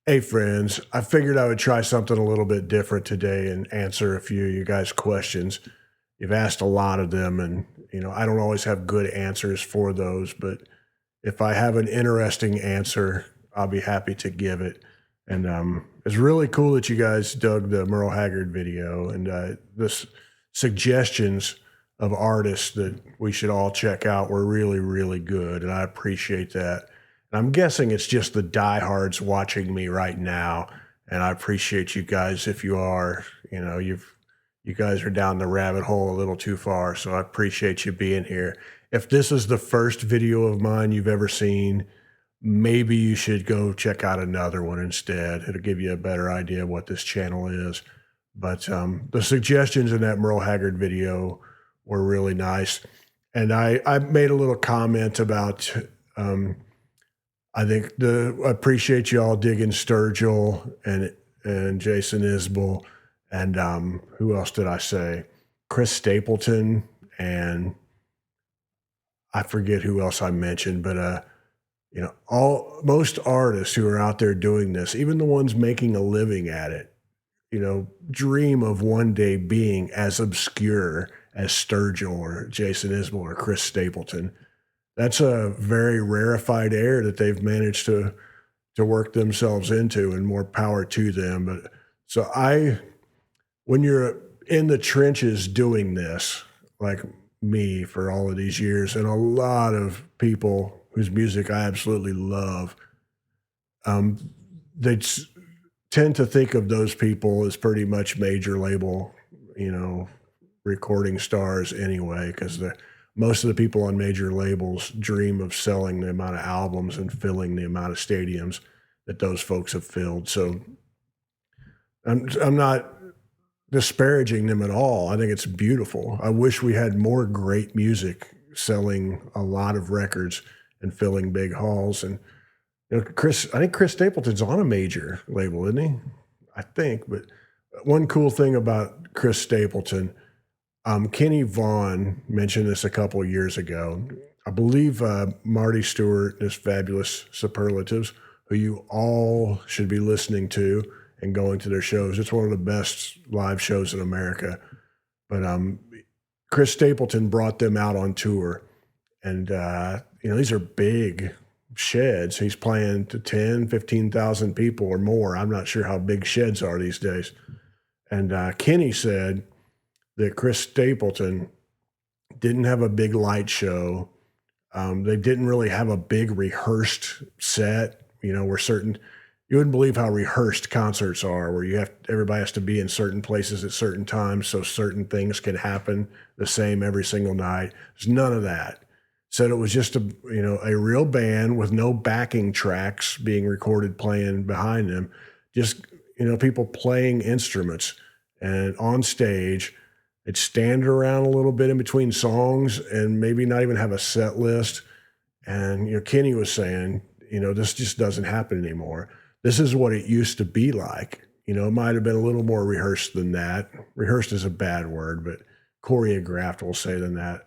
Hey friends, I figured I would try something a little bit different today and answer a few of you guys' questions. You've asked a lot of them, and I don't always have good answers for those, but if I have an interesting answer, I'll be happy to give it. And it's really cool that you guys dug the Merle Haggard video and the suggestions of artists that we should all check out were really, really good, and I appreciate that. And I'm guessing it's just the diehards watching me right now, and I appreciate you guys if you are. You guys are down the rabbit hole a little too far, so I appreciate you being here. If this is the first video of mine you've ever seen, maybe you should go check out another one instead. It'll give you a better idea of what this channel is. But the suggestions in that Merle Haggard video were really nice. And I made a little comment about I appreciate you all digging Sturgill and Jason Isbell and who else did I say? Chris Stapleton, and I forget who else I mentioned, but all most artists who are out there doing this, even the ones making a living at it, dream of one day being as obscure as Sturgill or Jason Isbell or Chris Stapleton. That's a very rarefied air that they've managed to work themselves into, and more power to them. But when you're in the trenches doing this, like me for all of these years, and a lot of people whose music I absolutely love, they tend to think of those people as pretty much major label, recording stars anyway, because most of the people on major labels dream of selling the amount of albums and filling the amount of stadiums that those folks have filled. So I'm not disparaging them at all. I think it's beautiful. I wish we had more great music selling a lot of records and filling big halls. And I think Chris Stapleton's on a major label, isn't he? I think. But one cool thing about Chris Stapleton, Kenny Vaughn mentioned this a couple of years ago. I believe Marty Stewart, his fabulous superlatives, who you all should be listening to and going to their shows. It's one of the best live shows in America. But Chris Stapleton brought them out on tour. And, these are big sheds. He's playing to 10, 15,000 people or more. I'm not sure how big sheds are these days. And Kenny said that Chris Stapleton didn't have a big light show. They didn't really have a big rehearsed set, you wouldn't believe how rehearsed concerts are, where everybody has to be in certain places at certain times so certain things can happen the same every single night. There's none of that. Said it was just a real band with no backing tracks being recorded playing behind them, just people playing instruments, and on stage they'd stand around a little bit in between songs and maybe not even have a set list. And Kenny was saying, this just doesn't happen anymore. This is what it used to be like. It might have been a little more rehearsed than that. Rehearsed is a bad word, but choreographed, we'll say, than that.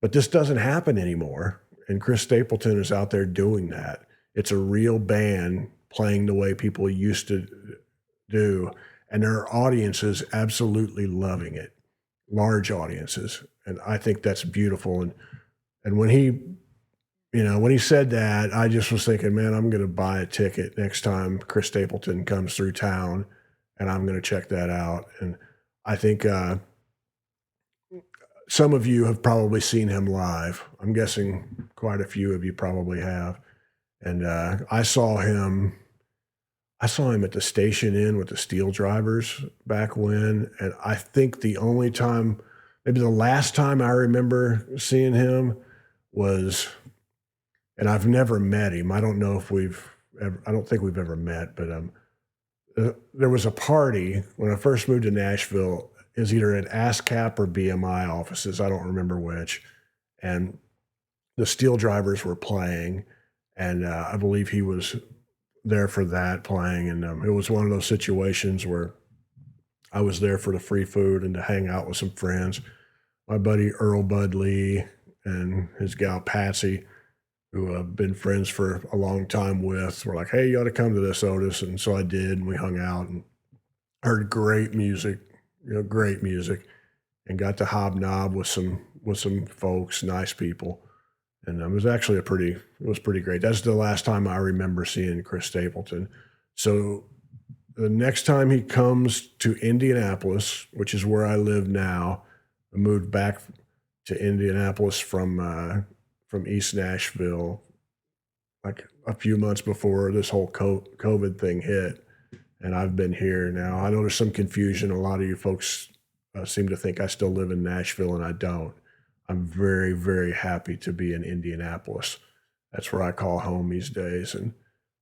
But this doesn't happen anymore. And Chris Stapleton is out there doing that. It's a real band playing the way people used to do. And there are audiences absolutely loving it, large audiences. And I think that's beautiful. And when he said that, I just was thinking, man, I'm going to buy a ticket next time Chris Stapleton comes through town, and I'm going to check that out. And I think some of you have probably seen him live. I'm guessing quite a few of you probably have. And I saw him at the Station Inn with the Steel Drivers back when. And I think the only time, maybe the last time I remember seeing him was, and I've never met him. I don't know if I don't think we've ever met, but there was a party when I first moved to Nashville. It was either at ASCAP or BMI offices. I don't remember which. And the Steel Drivers were playing, and I believe he was there for that playing. And it was one of those situations where I was there for the free food and to hang out with some friends. My buddy Earl Bud Lee and his gal Patsy, who I've been friends for a long time with, were like, "Hey, you ought to come to this, Otis." And so I did, and we hung out and heard great music, great music, and got to hobnob with some folks, nice people. And it was pretty great. That's the last time I remember seeing Chris Stapleton. So the next time he comes to Indianapolis, which is where I live now, I moved back to Indianapolis from East Nashville like a few months before this whole COVID thing hit, and I've been here now. I know there's some confusion. A lot of you folks seem to think I still live in Nashville, and I don't. I'm very, very happy to be in Indianapolis. That's where I call home these days, and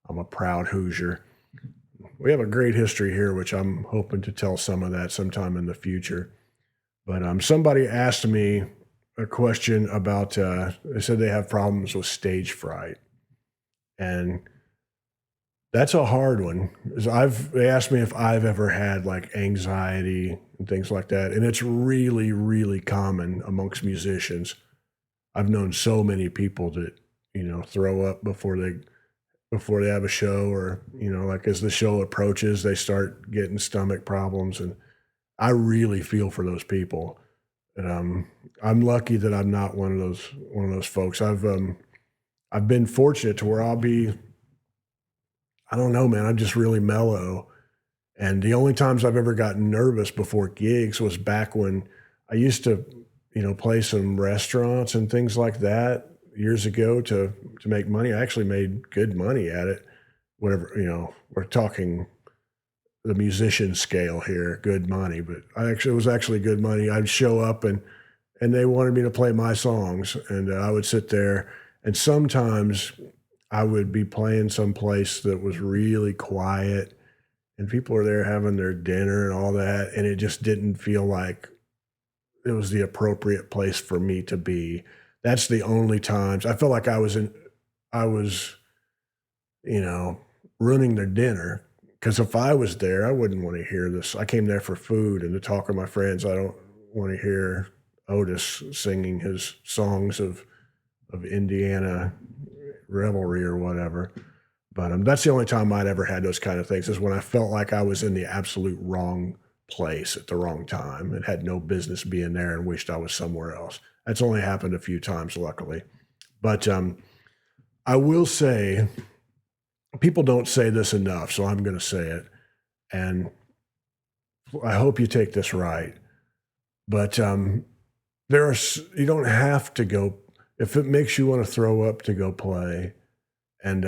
I'm a proud Hoosier. We have a great history here, which I'm hoping to tell some of that sometime in the future. But somebody asked me a question about, they said they have problems with stage fright. And that's a hard one. They asked me if I've ever had like anxiety and things like that. And it's really, really common amongst musicians. I've known so many people that, throw up before they have a show, or, like as the show approaches, they start getting stomach problems. And I really feel for those people. And I'm lucky that I'm not one of those folks. I've been fortunate to where I don't know, man, I'm just really mellow. And the only times I've ever gotten nervous before gigs was back when I used to, play some restaurants and things like that years ago to make money. I actually made good money at it. Whatever, we're talking the musician scale here, good money, but it was actually good money. I'd show up and they wanted me to play my songs, and I would sit there, and sometimes I would be playing someplace that was really quiet, and people are there having their dinner and all that, and it just didn't feel like it was the appropriate place for me to be. That's the only times I felt like I was, ruining their dinner. Because if I was there, I wouldn't want to hear this. I came there for food and to talk with my friends. I don't want to hear Otis singing his songs of Indiana revelry or whatever. But that's the only time I'd ever had those kind of things, is when I felt like I was in the absolute wrong place at the wrong time and had no business being there and wished I was somewhere else. That's only happened a few times, luckily. But I will say, people don't say this enough, so I'm going to say it. And I hope you take this right. But you don't have to go, if it makes you want to throw up to go play, and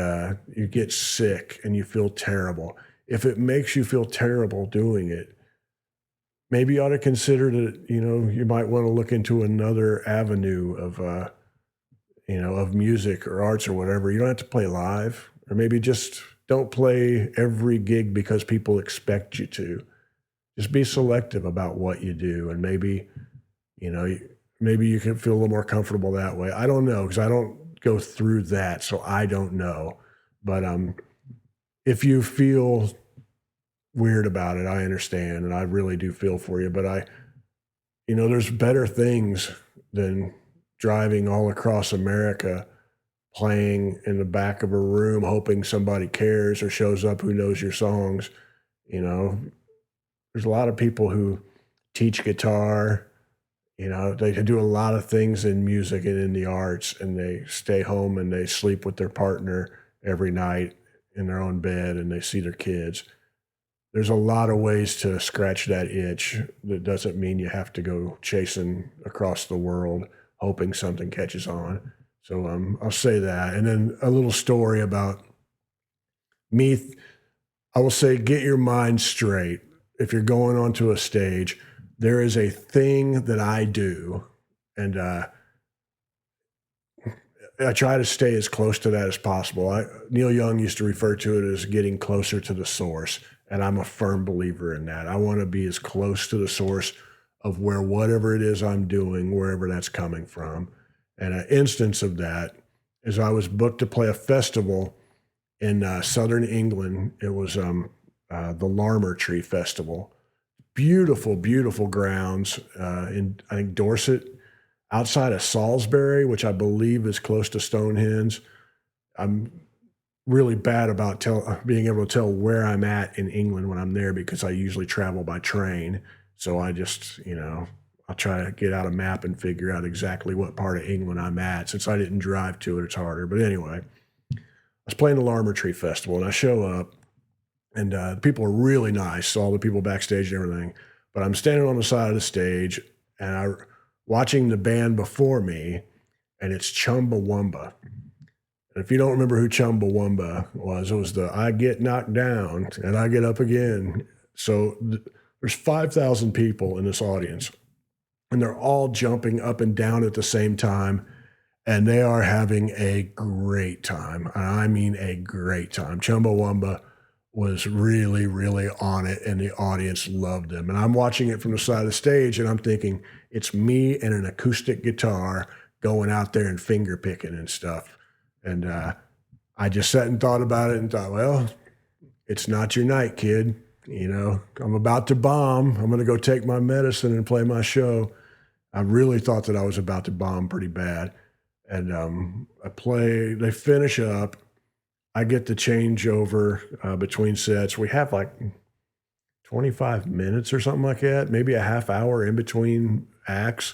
you get sick and you feel terrible. If it makes you feel terrible doing it, maybe you ought to consider that, you might want to look into another avenue of music or arts or whatever. You don't have to play live, or maybe just don't play every gig because people expect you to. Just be selective about what you do, and maybe you can feel a little more comfortable that way. I don't know, because I don't go through that, so I don't know. But if you feel weird about it, I understand, and I really do feel for you. But there's better things than driving all across America, playing in the back of a room, hoping somebody cares or shows up who knows your songs. There's a lot of people who teach guitar. They do a lot of things in music and in the arts, and they stay home and they sleep with their partner every night in their own bed, and they see their kids. There's a lot of ways to scratch that itch. That doesn't mean you have to go chasing across the world, hoping something catches on. So I'll say that. And then a little story about me. I will say, get your mind straight. If you're going onto a stage, there is a thing that I do, and I try to stay as close to that as possible. Neil Young used to refer to it as getting closer to the source, and I'm a firm believer in that. I want to be as close to the source of whatever it is I'm doing, wherever that's coming from. And an instance of that is I was booked to play a festival in southern England. It was the Larmer Tree Festival. Beautiful, beautiful grounds in, I think, Dorset, outside of Salisbury, which I believe is close to Stonehenge. I'm really bad about being able to tell where I'm at in England when I'm there because I usually travel by train. So I just, I'll try to get out a map and figure out exactly what part of England I'm at. Since I didn't drive to it, it's harder. But anyway, I was playing the Larmer Tree Festival and I show up and people are really nice, all the people backstage and everything. But I'm standing on the side of the stage and I watching the band before me, and it's Chumbawamba. And if you don't remember who Chumbawamba was, it was the "I get knocked down and I get up again." So there's 5,000 people in this audience, and they're all jumping up and down at the same time, and they are having a great time. I mean, a great time. Chumbawamba was really, really on it, and the audience loved them. And I'm watching it from the side of the stage, and I'm thinking, it's me and an acoustic guitar going out there and finger picking and stuff. And I just sat and thought about it and thought, well, it's not your night, kid. I'm about to bomb. I'm going to go take my medicine and play my show. I really thought that I was about to bomb pretty bad. And they finish up. I get the changeover between sets. We have like 25 minutes or something like that, maybe a half hour in between acts.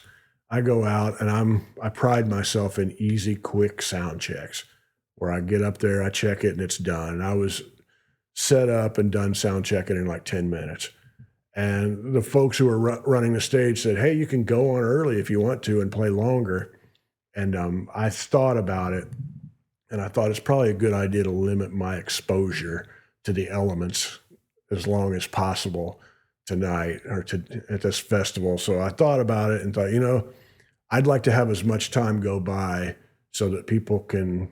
I go out and I pride myself in easy, quick sound checks where I get up there, I check it, and it's done. And I was set up and done sound checking in like 10 minutes. And the folks who were running the stage said, "Hey, you can go on early if you want to and play longer." And I thought about it, and I thought it's probably a good idea to limit my exposure to the elements as long as possible tonight or at this festival. So I thought about it and thought, I'd like to have as much time go by so that people can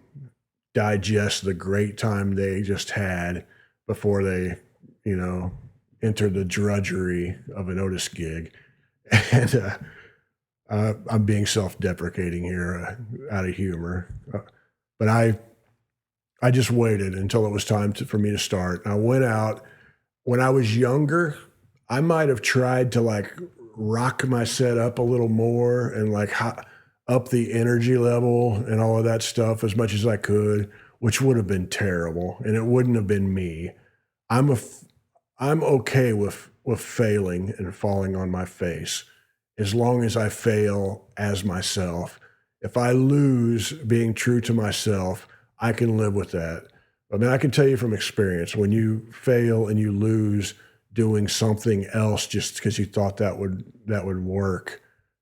digest the great time they just had before they, enter the drudgery of an Otis gig. And I'm being self-deprecating here out of humor. But I just waited until it was time for me to start. And I went out. When I was younger, I might have tried to like rock my set up a little more and like up the energy level and all of that stuff as much as I could, which would have been terrible, and it wouldn't have been me. I'm okay with failing and falling on my face as long as I fail as myself. If I lose being true to myself, I can live with that. I mean, I can tell you from experience, when you fail and you lose doing something else just because you thought that would work,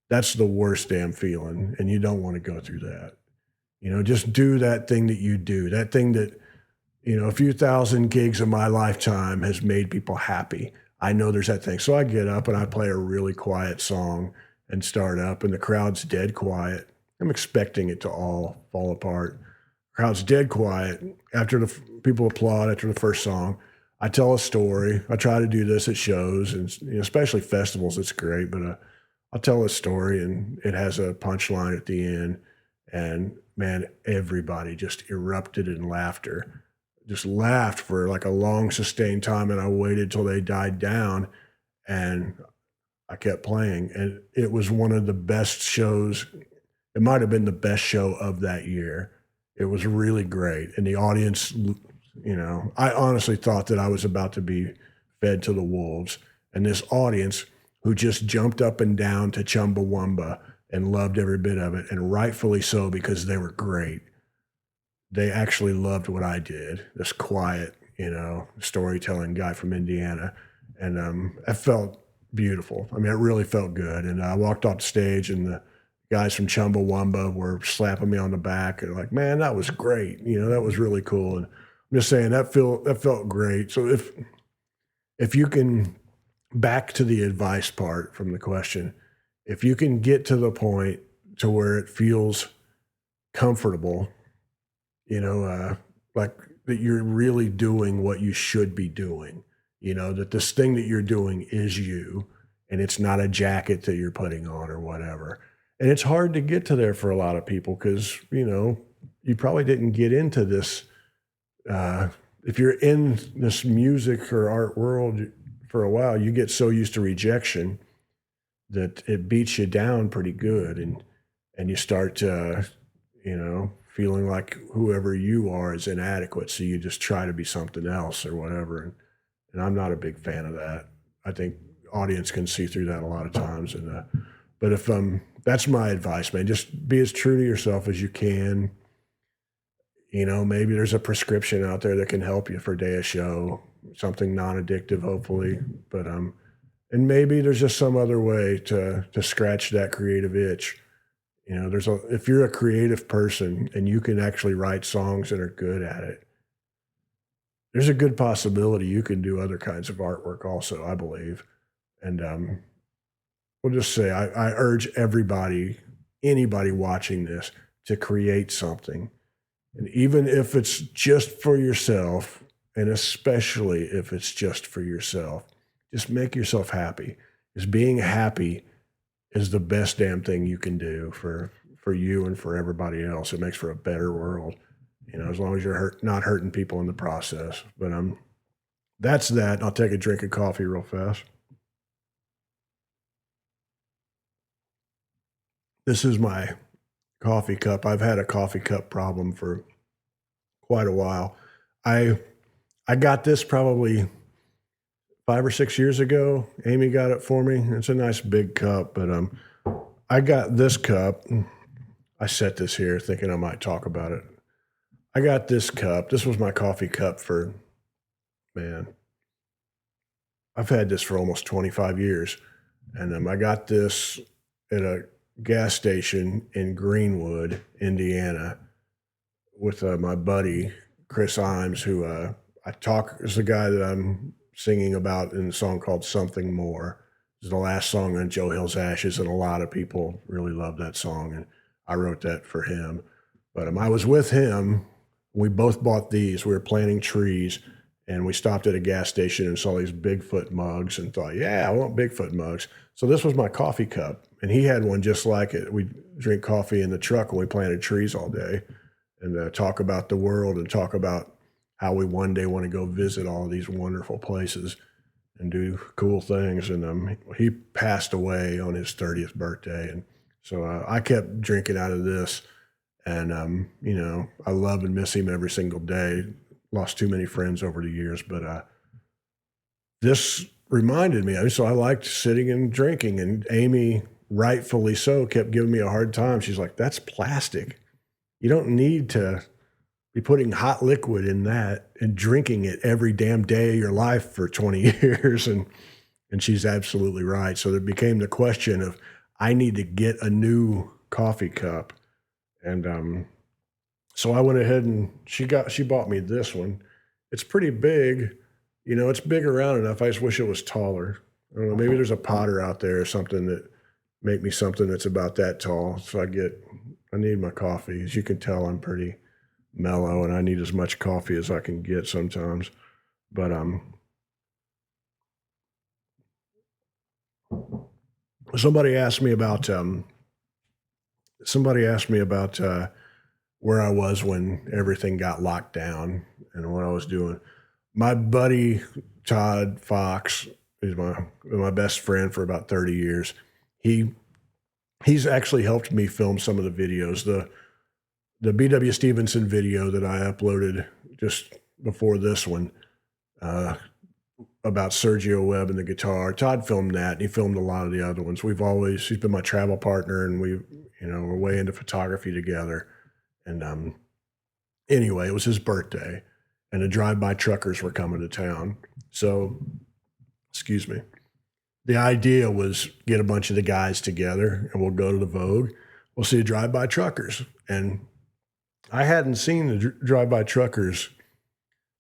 that's the worst damn feeling, and you don't want to go through that. Just do that thing that you do, that thing that, a few thousand gigs of my lifetime has made people happy. I know there's that thing. So I get up and I play a really quiet song and start up, and the crowd's dead quiet. I'm expecting it to all fall apart. Crowd's dead quiet. After the people applaud after the first song, I tell a story. I try to do this at shows, and especially festivals. It's great, but I'll tell a story, and it has a punchline at the end. And man, everybody just erupted in laughter. Just laughed for like a long, sustained time, and I waited till they died down, and I kept playing. And it was one of the best shows. It might have been the best show of that year. It was really great. And the audience, I honestly thought that I was about to be fed to the wolves. And this audience who just jumped up and down to Chumbawamba and loved every bit of it, and rightfully so because they were great. They actually loved what I did, this quiet, storytelling guy from Indiana. And it felt beautiful. I mean, it really felt good. And I walked off the stage, and the guys from Chumbawamba were slapping me on the back and like, "Man, that was great. That was really cool." And I'm just saying that felt great. So if you can, back to the advice part from the question, if you can get to the point to where it feels comfortable, like that you're really doing what you should be doing, that this thing that you're doing is you, and it's not a jacket that you're putting on or whatever. And it's hard to get to there for a lot of people because, you probably didn't get into this. If you're in this music or art world for a while, you get so used to rejection that it beats you down pretty good. And you start to, feeling like whoever you are is inadequate, so you just try to be something else or whatever. And I'm not a big fan of that. I think audience can see through that a lot of times. And but if that's my advice, man. Just be as true to yourself as you can. You know, maybe there's a prescription out there that can help you for a day of show, something non-addictive, hopefully. But and maybe there's just some other way to scratch that creative itch. You know, if you're a creative person and you can actually write songs and are good at it, there's a good possibility you can do other kinds of artwork also, I believe. And we'll just say I urge everybody, anybody watching this, to create something. And even if it's just for yourself, and especially if it's just for yourself, just make yourself happy. Because being happy is the best damn thing you can do for you and for everybody else. It makes for a better world, you know, as long as you're not hurting people in the process. But that's that. I'll take a drink of coffee real fast. This is my coffee cup. I've had a coffee cup problem for quite a while. I I got this probably 5 or 6 years ago. Amy got it for me. It's a nice big cup, but I got this cup. I set this here thinking I might talk about it. I got this cup. This was my coffee cup for, man, I've had this for almost 25 years. And I got this at a gas station in Greenwood, Indiana, with my buddy, Chris Imes, who is the guy that I'm singing about in a song called Something More. It's the last song on Joe Hill's Ashes, and a lot of people really love that song, and I wrote that for him. But I was with him. We both bought these. We were planting trees, and we stopped at a gas station and saw these Bigfoot mugs and thought, yeah, I want Bigfoot mugs. So this was my coffee cup, and he had one just like it. We drink coffee in the truck when we planted trees all day and talk about the world and talk about how we one day want to go visit all of these wonderful places and do cool things. And he passed away on his 30th birthday. And so I kept drinking out of this. And, I love and miss him every single day. Lost too many friends over the years. But this reminded me. So I liked sitting and drinking. And Amy, rightfully so, kept giving me a hard time. She's like, that's plastic. You don't need to be putting hot liquid in that and drinking it every damn day of your life for 20 years. And she's absolutely right. So there became the question of, I need to get a new coffee cup. And so I went ahead and she bought me this one. It's pretty big. It's big around enough. I just wish it was taller. I don't know, maybe there's a potter out there or something that make me something that's about that tall. So I need my coffee. As you can tell, I'm pretty mellow and I need as much coffee as I can get sometimes. But somebody asked me about where I was when everything got locked down and what I was doing. My buddy Todd Fox is my best friend for about 30 years. He's actually helped me film some of the videos. The B.W. Stevenson video that I uploaded just before this one about Sergio Webb and the guitar. Todd filmed that, and he filmed a lot of the other ones. He's been my travel partner, and we're way into photography together. And anyway, it was his birthday, and the drive-by truckers were coming to town. So, excuse me. The idea was get a bunch of the guys together, and we'll go to the Vogue. We'll see the drive-by truckers. And I hadn't seen the drive-by truckers.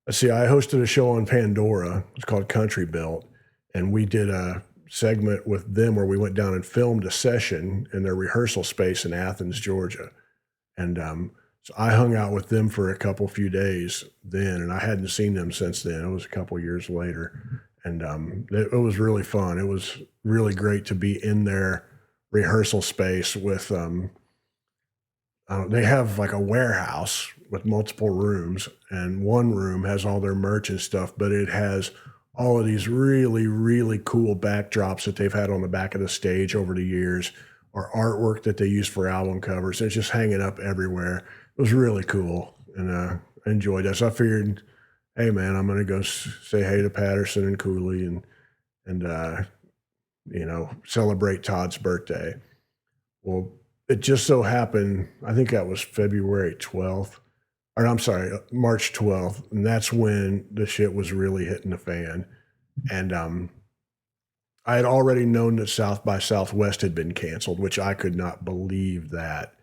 I hosted a show on Pandora. It's called Country Belt. And we did a segment with them where we went down and filmed a session in their rehearsal space in Athens, Georgia. And so I hung out with them for a few days then, and I hadn't seen them since then. It was a couple years later. And it was really fun. It was really great to be in their rehearsal space with they have like a warehouse with multiple rooms, and one room has all their merch and stuff, but it has all of these really, really cool backdrops that they've had on the back of the stage over the years, or artwork that they use for album covers. It's just hanging up everywhere. was really cool, and I enjoyed that. So I figured, hey man, I'm gonna go say hey to Patterson and Cooley and celebrate Todd's birthday. Well, it just so happened, I think that was February 12th, or I'm sorry, March 12th, and that's when the shit was really hitting the fan. And I had already known that South by Southwest had been canceled, which I could not believe that.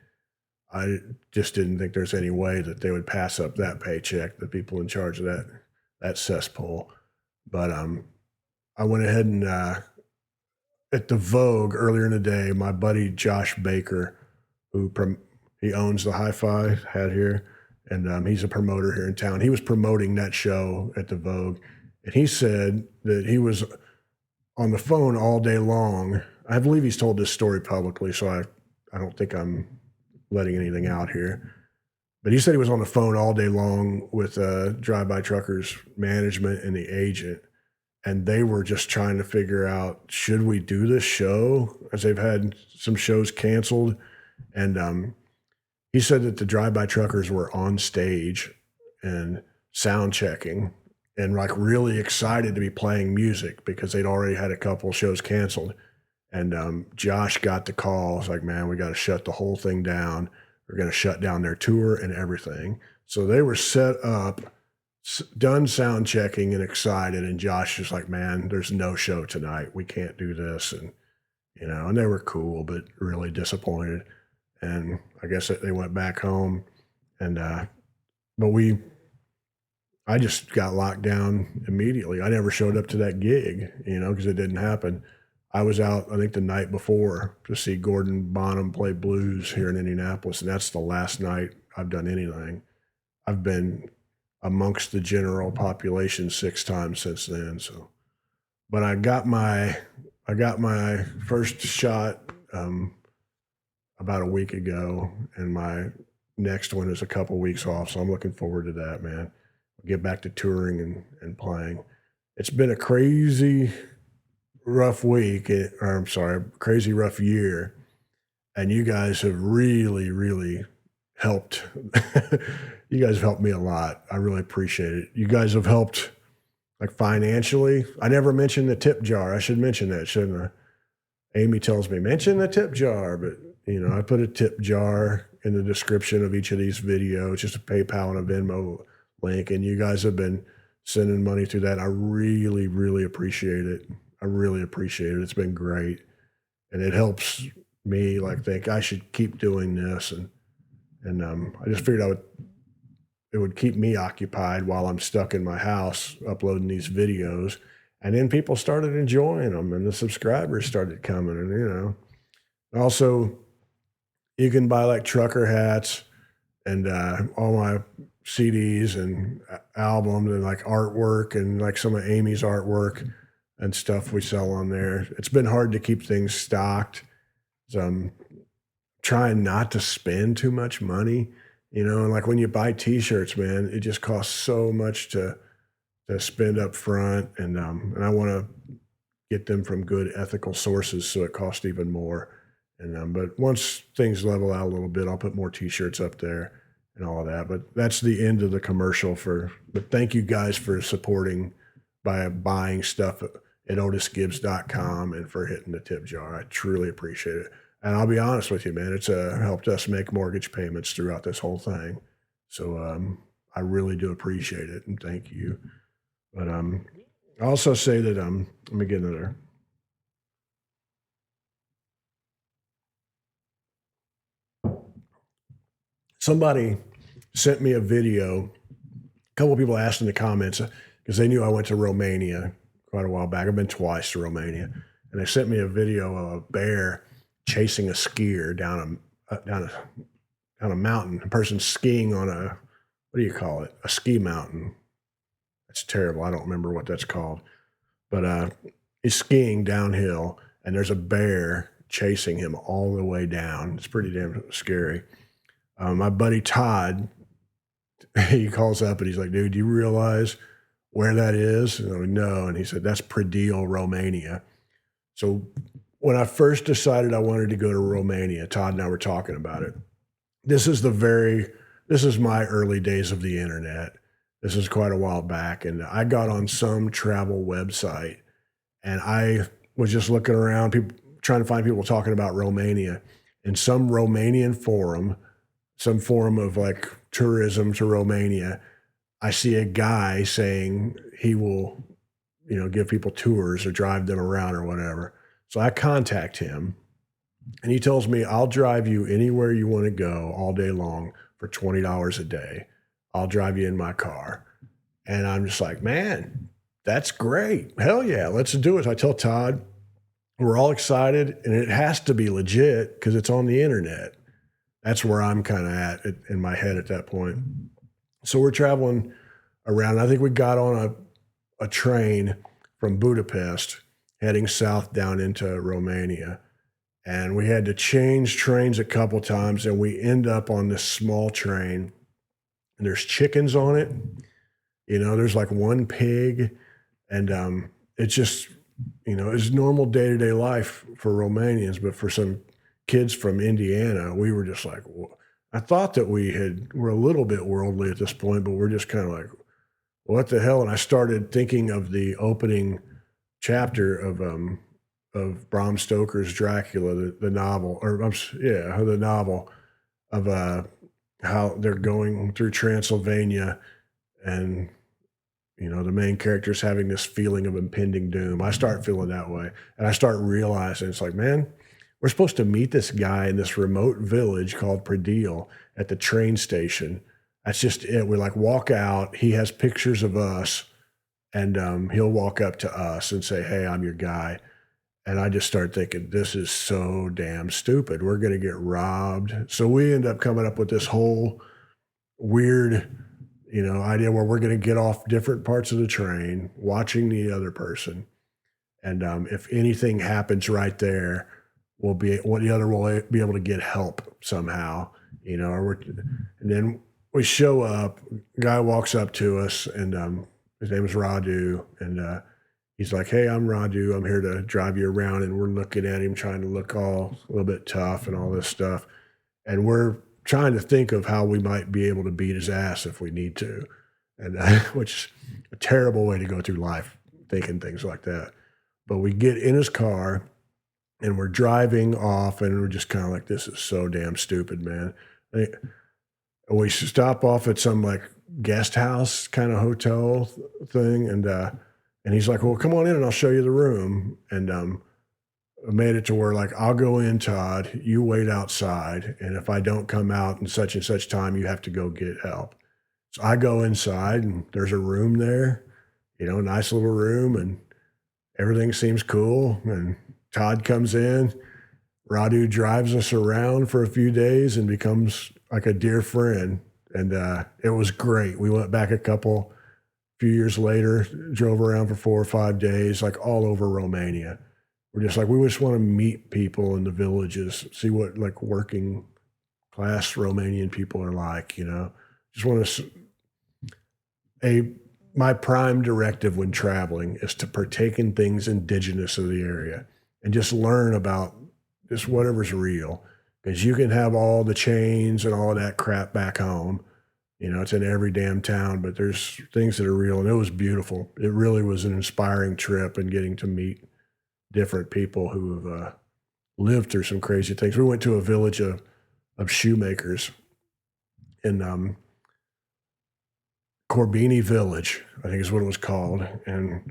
I just didn't think there's any way that they would pass up that paycheck, the people in charge of that cesspool. But I went ahead and at the Vogue earlier in the day, my buddy Josh Baker, he owns the Hi-Fi hat here, and he's a promoter here in town. He was promoting that show at the Vogue, and he said that he was on the phone all day long. I believe he's told this story publicly, so I don't think I'm letting anything out here. But he said he was on the phone all day long with Drive-By Truckers management and the agent, and they were just trying to figure out, should we do this show, as they've had some shows canceled. And he said that the Drive-By Truckers were on stage and sound checking and like really excited to be playing music because they'd already had a couple shows canceled. And Josh got the call. It's like, man, we got to shut the whole thing down. We're going to shut down their tour and everything. So they were set up, done sound checking and excited. And Josh was like, man, there's no show tonight. We can't do this. And, and they were cool, but really disappointed. And I guess they went back home. And, I just got locked down immediately. I never showed up to that gig, because it didn't happen. I was out, I think, the night before to see Gordon Bonham play blues here in Indianapolis, and that's the last night I've done anything. I've been amongst the general population 6 times since then. So, but I got my first shot about a week ago, and my next one is a couple weeks off. So I'm looking forward to that, man. I'll get back to touring and playing. It's been a crazy rough week, crazy rough year, and you guys have really, really helped. You guys have helped me a lot. I really appreciate it. You guys have helped, like, financially. I never mentioned the tip jar. I should mention that, shouldn't I? Amy tells me, mention the tip jar, but I put a tip jar in the description of each of these videos, just a PayPal and a Venmo link, and you guys have been sending money through that. I really, really appreciate it. I really appreciate it. It's been great. And it helps me think I should keep doing this. And I just figured it would keep me occupied while I'm stuck in my house uploading these videos. And then people started enjoying them and the subscribers started coming. And, also you can buy trucker hats and all my CDs and albums and artwork and some of Amy's artwork and stuff we sell on there. It's been hard to keep things stocked. So I'm trying not to spend too much money, and when you buy t-shirts, man, it just costs so much to spend up front. And I want to get them from good ethical sources, so it costs even more. And but once things level out a little bit, I'll put more t-shirts up there and all of that. But that's the end of the commercial but thank you guys for supporting by buying stuff at otisgibbs.com and for hitting the tip jar. I truly appreciate it. And I'll be honest with you, man, it's helped us make mortgage payments throughout this whole thing. So I really do appreciate it, and thank you. But I also say that let me get another. Somebody sent me a video. A couple of people asked in the comments because they knew I went to Romania quite a while back. I've been twice to Romania, and they sent me a video of a bear chasing a skier down a mountain. A person skiing on what do you call it? A ski mountain. That's terrible. I don't remember what that's called, but he's skiing downhill, and there's a bear chasing him all the way down. It's pretty damn scary. My buddy Todd, he calls up and he's like, dude, do you realize where that is? And I'm like, no. And he said, that's Predil, Romania. So when I first decided I wanted to go to Romania, Todd and I were talking about it. This is the very this is my early days of the internet. This is quite a while back, and I got on some travel website, and I was just looking around, people trying to find people talking about Romania, in some Romanian forum, some forum of like tourism to Romania. I see a guy saying he will, give people tours or drive them around or whatever. So I contact him, and he tells me, I'll drive you anywhere you want to go all day long for $20 a day. I'll drive you in my car. And I'm just like, man, that's great. Hell yeah, let's do it. I tell Todd, we're all excited, and it has to be legit because it's on the internet. That's where I'm kind of at in my head at that point. So we're traveling around. I think we got on a train from Budapest heading south down into Romania. And we had to change trains a couple times, and we end up on this small train, and there's chickens on it. There's like one pig, and it's just, it's normal day-to-day life for Romanians, but for some kids from Indiana, we were just like, I thought that we're a little bit worldly at this point, but we're just kind of like, what the hell? And I started thinking of the opening chapter of Bram Stoker's Dracula, the novel, the novel of how they're going through Transylvania, and the main character's having this feeling of impending doom. I start feeling that way, and I start realizing it's like, man, we're supposed to meet this guy in this remote village called Pradil at the train station. That's just it. We like walk out. He has pictures of us, and he'll walk up to us and say, "Hey, I'm your guy." And I just start thinking, this is so damn stupid. We're going to get robbed. So we end up coming up with this whole weird, idea where we're going to get off different parts of the train, watching the other person. And if anything happens right there, the other will be able to get help somehow, and then we show up, guy walks up to us, and his name is Radu. And he's like, hey, I'm Radu. I'm here to drive you around. And we're looking at him, trying to look all a little bit tough and all this stuff. And we're trying to think of how we might be able to beat his ass if we need to. And which is a terrible way to go through life, thinking things like that. But we get in his car, and we're driving off, and we're just kind of like, this is so damn stupid, man. We stop off at some like guest house kind of hotel thing. And he's like, well, come on in and I'll show you the room. And I made it to where, like, I'll go in, Todd, you wait outside. And if I don't come out in such and such time, you have to go get help. So I go inside, and there's a room there, nice little room, and everything seems cool. And Todd comes in, Radu drives us around for a few days and becomes like a dear friend. And it was great. We went back few years later, drove around for 4 or 5 days, like all over Romania. We're just like, we just want to meet people in the villages, see what like working class Romanian people are like, just want to, my prime directive when traveling is to partake in things indigenous of the area and just learn about just whatever's real. Because you can have all the chains and all of that crap back home. It's in every damn town, but there's things that are real, and it was beautiful. It really was an inspiring trip, and getting to meet different people who have lived through some crazy things. We went to a village of shoemakers in Corbini Village, I think is what it was called. And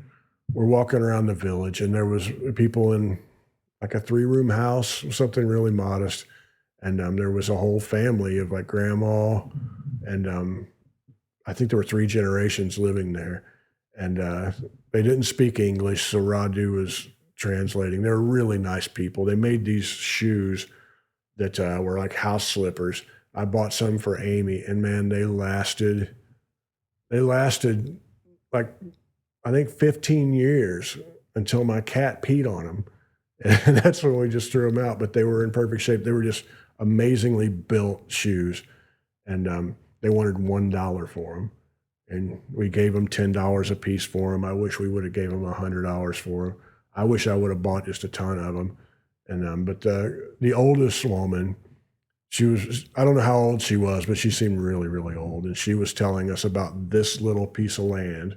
we're walking around the village, and there was people in like a 3-room house, something really modest. And there was a whole family of like grandma, and I think there were 3 generations living there. And they didn't speak English, so Radu was translating. They were really nice people. They made these shoes that were like house slippers. I bought some for Amy, and man, they lasted like, I think 15 years until my cat peed on them. And that's when we just threw them out, but they were in perfect shape. They were just amazingly built shoes. And they wanted $1 for them. And we gave them $10 a piece for them. I wish we would have gave them $100 for them. I wish I would have bought just a ton of them. And but the oldest woman, I don't know how old she was, but she seemed really, really old. And she was telling us about this little piece of land,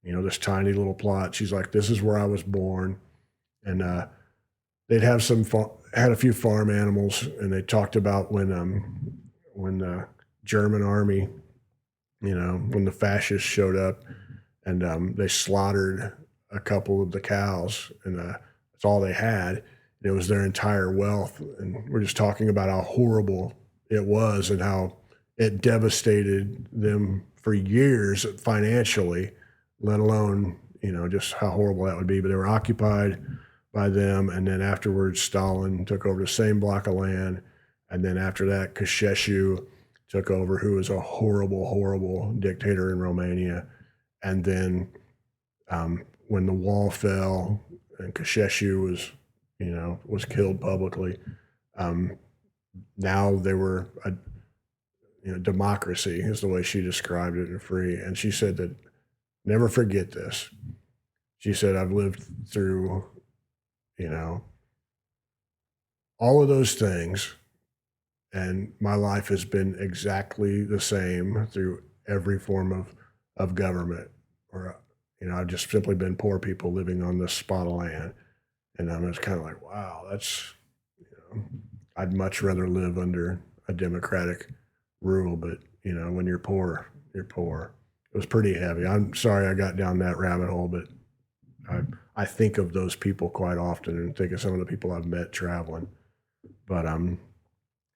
this tiny little plot. She's like, this is where I was born. And they'd have had a few farm animals, and they talked about when the German army, when the fascists showed up, and they slaughtered a couple of the cows, and that's all they had. It was their entire wealth, and we're just talking about how horrible it was and how it devastated them for years financially, let alone just how horrible that would be. But they were occupied by them, and then afterwards Stalin took over the same block of land, and then after that Ceausescu took over, who was a horrible, horrible dictator in Romania. And then when the wall fell and Ceausescu was killed publicly, now they were a democracy, is the way she described it, and free. And she said that, never forget this. She said, I've lived through, all of those things, and my life has been exactly the same through every form of government. Or, I've just simply been poor people living on this spot of land. And I was kind of like, wow, that's, I'd much rather live under a democratic rule. But, when you're poor, you're poor. It was pretty heavy. I'm sorry I got down that rabbit hole, but I think of those people quite often and think of some of the people I've met traveling. But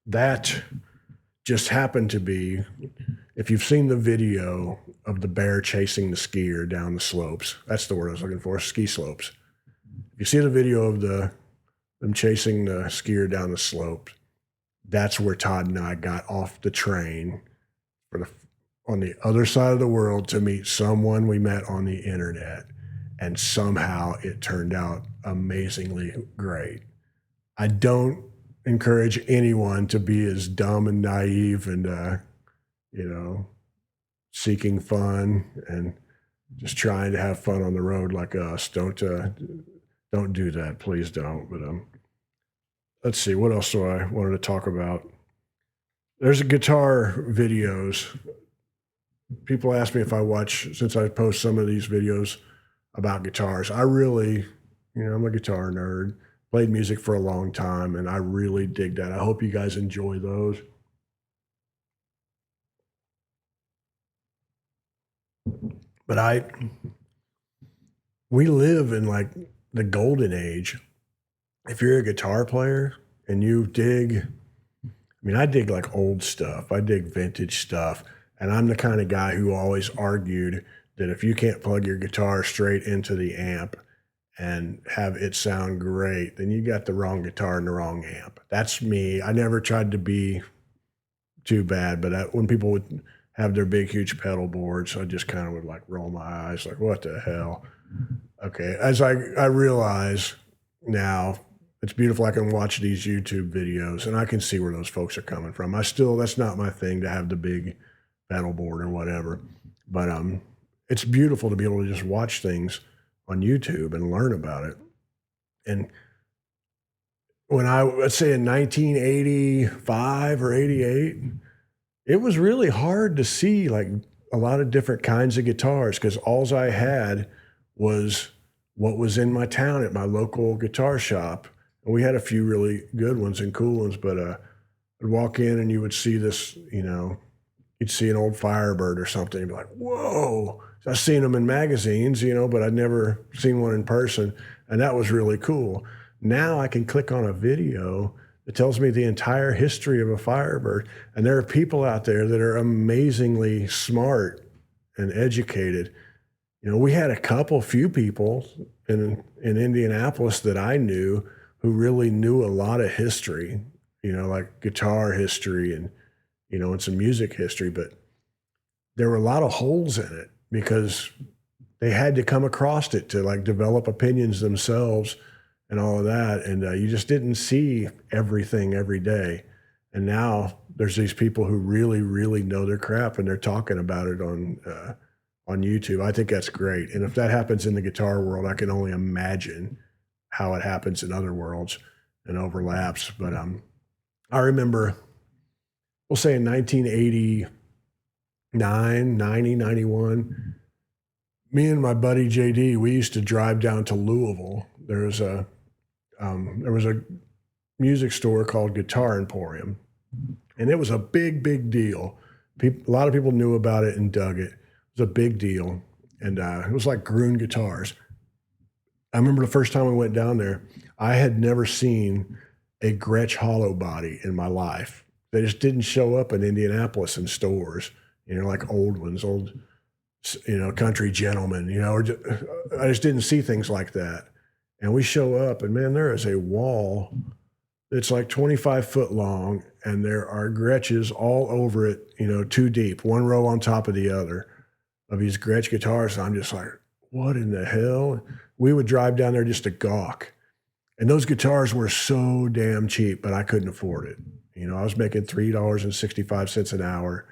that just happened to be, if you've seen the video of the bear chasing the skier down the slopes, that's the word I was looking for, ski slopes. If you see the video of them chasing the skier down the slope, that's where Todd and I got off the train on the other side of the world to meet someone we met on the internet. And somehow it turned out amazingly great. I don't encourage anyone to be as dumb and naive and, seeking fun and just trying to have fun on the road like us. Don't do that. Please don't. But let's see. What else do I wanted to talk about? There's a guitar videos. People ask me if I watch, since I post some of these videos about guitars. I really, I'm a guitar nerd. Played music for a long time, and I really dig that. I hope you guys enjoy those. But we live in like the golden age. If you're a guitar player and you dig, I dig like old stuff. I dig vintage stuff. And I'm the kind of guy who always argued that if you can't plug your guitar straight into the amp and have it sound great, then you got the wrong guitar and the wrong amp. That's me. I never tried to be too bad, but when people would have their big, huge pedal boards, I just kind of would like roll my eyes like, what the hell? Okay. As I realize now, it's beautiful. I can watch these YouTube videos and I can see where those folks are coming from. That's not my thing to have the big pedal board or whatever, but it's beautiful to be able to just watch things on YouTube and learn about it. And let's say in 1985 or 88, it was really hard to see like a lot of different kinds of guitars because all I had was what was in my town at my local guitar shop. And we had a few really good ones and cool ones, but I'd walk in and you would see this, you'd see an old Firebird or something and be like, whoa. So I've seen them in magazines, but I'd never seen one in person. And that was really cool. Now I can click on a video that tells me the entire history of a Firebird. And there are people out there that are amazingly smart and educated. We had a few people in Indianapolis that I knew who really knew a lot of history, like guitar history and, and some music history. But there were a lot of holes in it because they had to come across it to like develop opinions themselves and all of that. And you just didn't see everything every day. And now there's these people who really, really know their crap and they're talking about it on YouTube. I think that's great. And if that happens in the guitar world, I can only imagine how it happens in other worlds and overlaps. But I remember we'll say in 1989, 90, 91, me and my buddy JD, we used to drive down to Louisville. There was a music store called Guitar Emporium, and it was a big, big deal. A lot of people knew about it and dug it. It was a big deal, and it was like Gruen guitars. I remember the first time we went down there, I had never seen a Gretsch hollow body in my life. They just didn't show up in Indianapolis in stores, like old ones, old, country gentlemen, I just didn't see things like that. And we show up, and man, there is a wall that's like 25 foot long, and there are Gretsches all over it, two deep, one row on top of the other of these Gretsch guitars. And I'm just like, what in the hell? We would drive down there just to gawk. And those guitars were so damn cheap, but I couldn't afford it. I was making $3.65 an hour,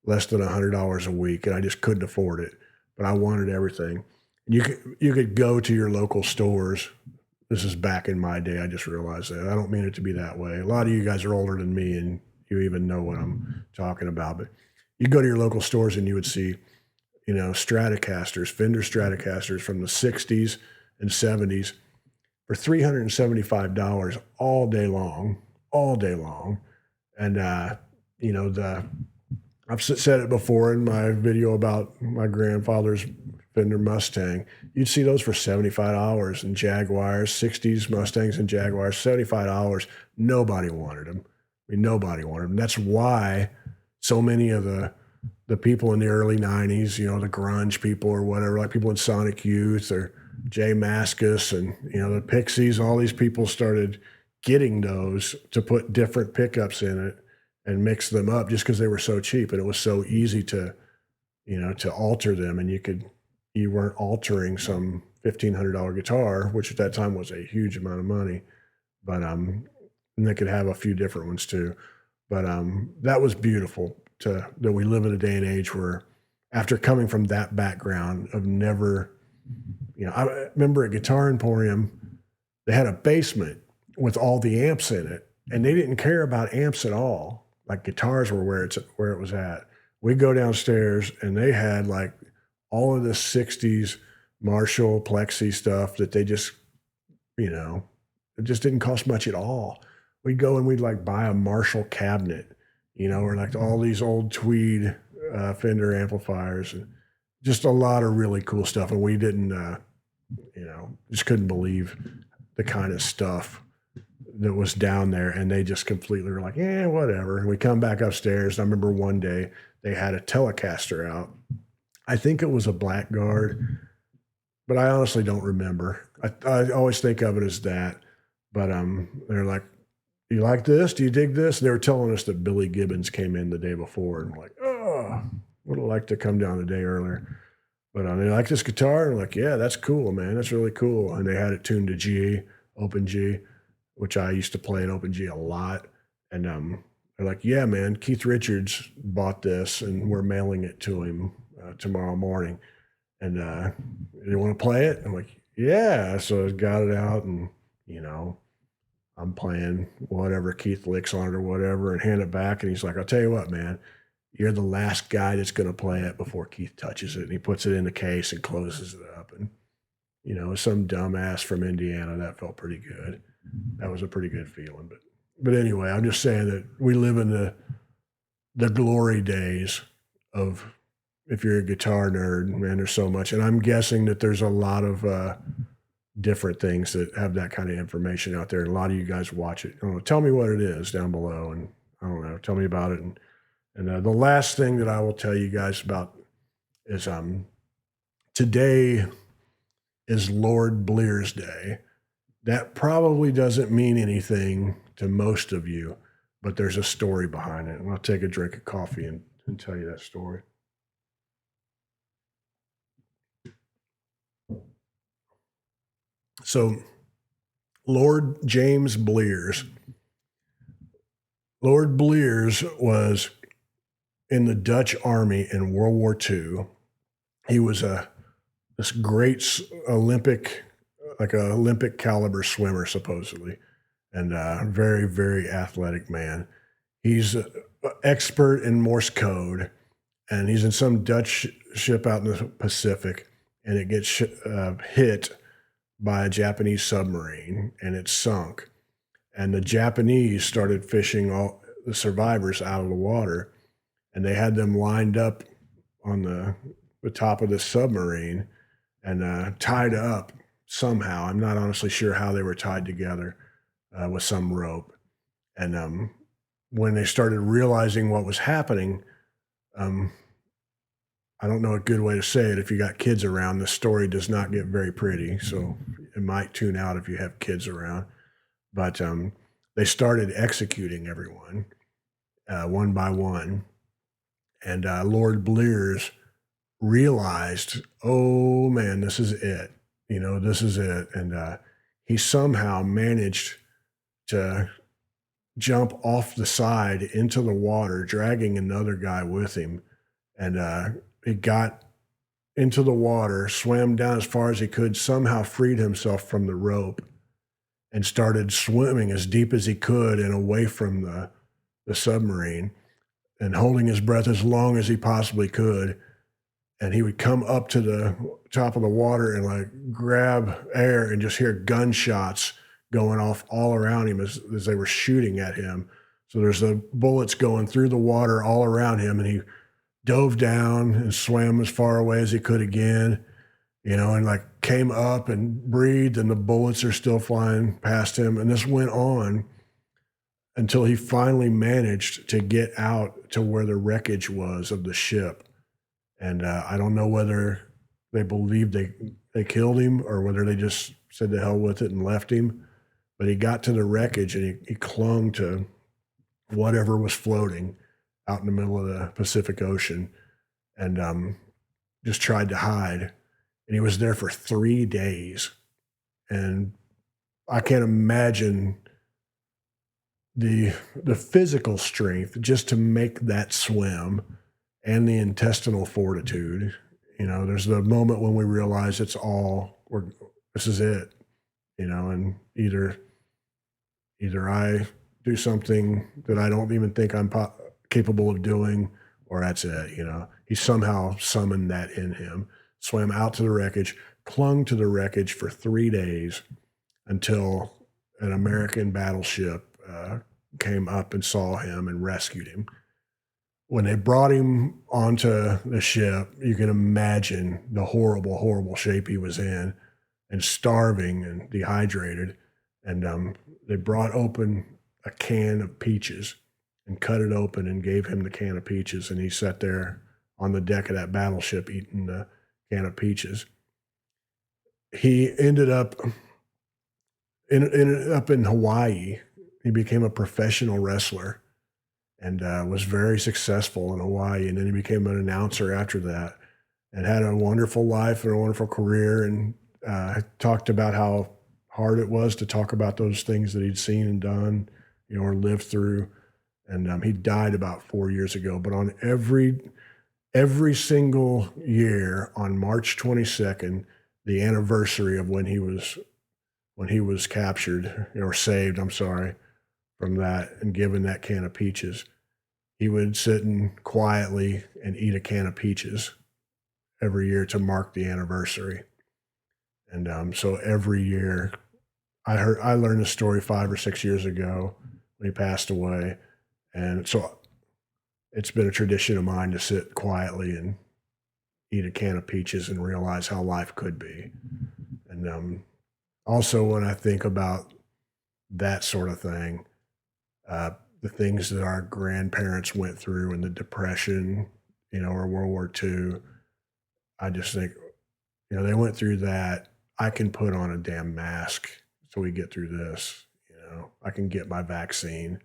less than $100 a week, and I just couldn't afford it. But I wanted everything. You could go to your local stores. This is back in my day. I just realized that. I don't mean it to be that way. A lot of you guys are older than me, and you even know what I'm talking about. But you go to your local stores, and you would see, Stratocasters, Fender Stratocasters from the 60s and 70s for $375 all day long. And, I've said it before in my video about my grandfather's Fender Mustang. You'd see those for $75, and Jaguars, 60s Mustangs and Jaguars, $75. Nobody wanted them. Nobody wanted them. That's why so many of the people in the early 90s, the grunge people or whatever, like people in Sonic Youth or Jay Mascis and, the Pixies, all these people started getting those to put different pickups in it and mix them up just because they were so cheap, and it was so easy to alter them, and you weren't altering some $1,500 guitar, which at that time was a huge amount of money, but and they could have a few different ones too. But that was beautiful that we live in a day and age where, after coming from that background of never, I remember at Guitar Emporium, they had a basement with all the amps in it, and they didn't care about amps at all. Like, guitars were where it was at. We go downstairs, and they had like all of the 60s Marshall Plexi stuff that they just, it just didn't cost much at all. We'd go and we'd like buy a Marshall cabinet, or like all these old Tweed Fender amplifiers, and just a lot of really cool stuff. And we didn't, just couldn't believe the kind of stuff that was down there, and they just completely were like, yeah, whatever. And we come back upstairs, and I remember one day they had a Telecaster out. I think it was a Blackguard, but I honestly don't remember. I always think of it as that. But they're like, you like this? Do you dig this? And they were telling us that Billy Gibbons came in the day before, and we're like, oh, would have liked to come down a day earlier. But they like this guitar, and I'm like, yeah, that's cool, man. That's really cool. And they had it tuned to G, open G, which I used to play in open G a lot. And they're like, yeah, man, Keith Richards bought this, and we're mailing it to him tomorrow morning. And you want to play it? I'm like, yeah. So I got it out, and, I'm playing whatever Keith licks on it or whatever, and hand it back. And he's like, I'll tell you what, man, you're the last guy that's going to play it before Keith touches it. And he puts it in the case and closes it up. And, some dumbass from Indiana, that felt pretty good. That was a pretty good feeling. But anyway, I'm just saying that we live in the glory days of, if you're a guitar nerd, man, there's so much. And I'm guessing that there's a lot of different things that have that kind of information out there. And a lot of you guys watch it. Tell me what it is down below, and I don't know, tell me about it. And the last thing that I will tell you guys about is today is Lord Blears Day. That probably doesn't mean anything to most of you, but there's a story behind it. And I'll take a drink of coffee and tell you that story. So, Lord James Blears. Lord Blears was in the Dutch army in World War II. He was this great Olympic caliber swimmer, supposedly, and very, very athletic man. He's expert in Morse code, and he's in some Dutch ship out in the Pacific, and it gets hit by a Japanese submarine, and it sunk. And the Japanese started fishing all the survivors out of the water, and they had them lined up on the top of the submarine and tied up somehow. I'm not honestly sure how they were tied together with some rope. And when they started realizing what was happening, um, I don't know a good way to say it. If you got kids around, the story does not get very pretty. So it might tune out if you have kids around. But they started executing everyone one by one. And Lord Blears realized, oh man, this is it. This is it. And he somehow managed to jump off the side into the water, dragging another guy with him. And he got into the water, swam down as far as he could, somehow freed himself from the rope, and started swimming as deep as he could and away from the submarine, and holding his breath as long as he possibly could. And he would come up to the top of the water and like grab air and just hear gunshots going off all around him as they were shooting at him. So there's the bullets going through the water all around him, and he dove down and swam as far away as he could again, and like came up and breathed, and the bullets are still flying past him. And this went on until he finally managed to get out to where the wreckage was of the ship. And I don't know whether they believed they killed him or whether they just said to hell with it and left him. But he got to the wreckage, and he clung to whatever was floating out in the middle of the Pacific Ocean, and just tried to hide. And he was there for 3 days. And I can't imagine the physical strength just to make that swim, and the intestinal fortitude. There's the moment when we realize this is it, and either I do something that I don't even think I'm capable of doing, or that's it. He somehow summoned that in him, swam out to the wreckage, clung to the wreckage for 3 days until an American battleship came up and saw him and rescued him. When they brought him onto the ship, you can imagine the horrible, horrible shape he was in, and starving and dehydrated. And they brought open a can of peaches and cut it open and gave him the can of peaches. And he sat there on the deck of that battleship eating the can of peaches. He ended up in Hawaii. He became a professional wrestler and was very successful in Hawaii. And then he became an announcer after that, and had a wonderful life and a wonderful career. And talked about how hard it was to talk about those things that he'd seen and done, or lived through. And he died about 4 years ago. But on every single year, on March 22nd, the anniversary of when he was captured, or saved, I'm sorry, from that and given that can of peaches, he would sit and quietly and eat a can of peaches every year to mark the anniversary. And so every year, I learned the story 5 or 6 years ago when he passed away. And so it's been a tradition of mine to sit quietly and eat a can of peaches and realize how life could be. And also, when I think about that sort of thing, the things that our grandparents went through in the Depression, or World War II, I just think, they went through that. I can put on a damn mask so we get through this. I can get my vaccine,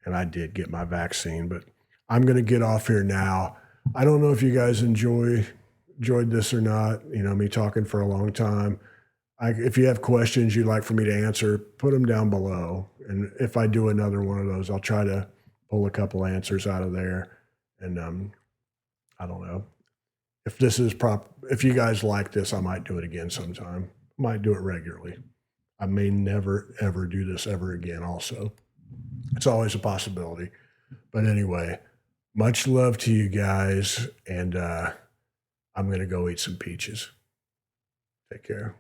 and I did get my vaccine, but I'm going to get off here now. I don't know if you guys enjoyed this or not, me talking for a long time. If you have questions you'd like for me to answer, put them down below. And if I do another one of those, I'll try to pull a couple answers out of there. And I don't know. If you guys like this, I might do it again sometime. Might do it regularly. I may never, ever do this ever again also. It's always a possibility. But anyway, much love to you guys, and I'm going to go eat some peaches. Take care.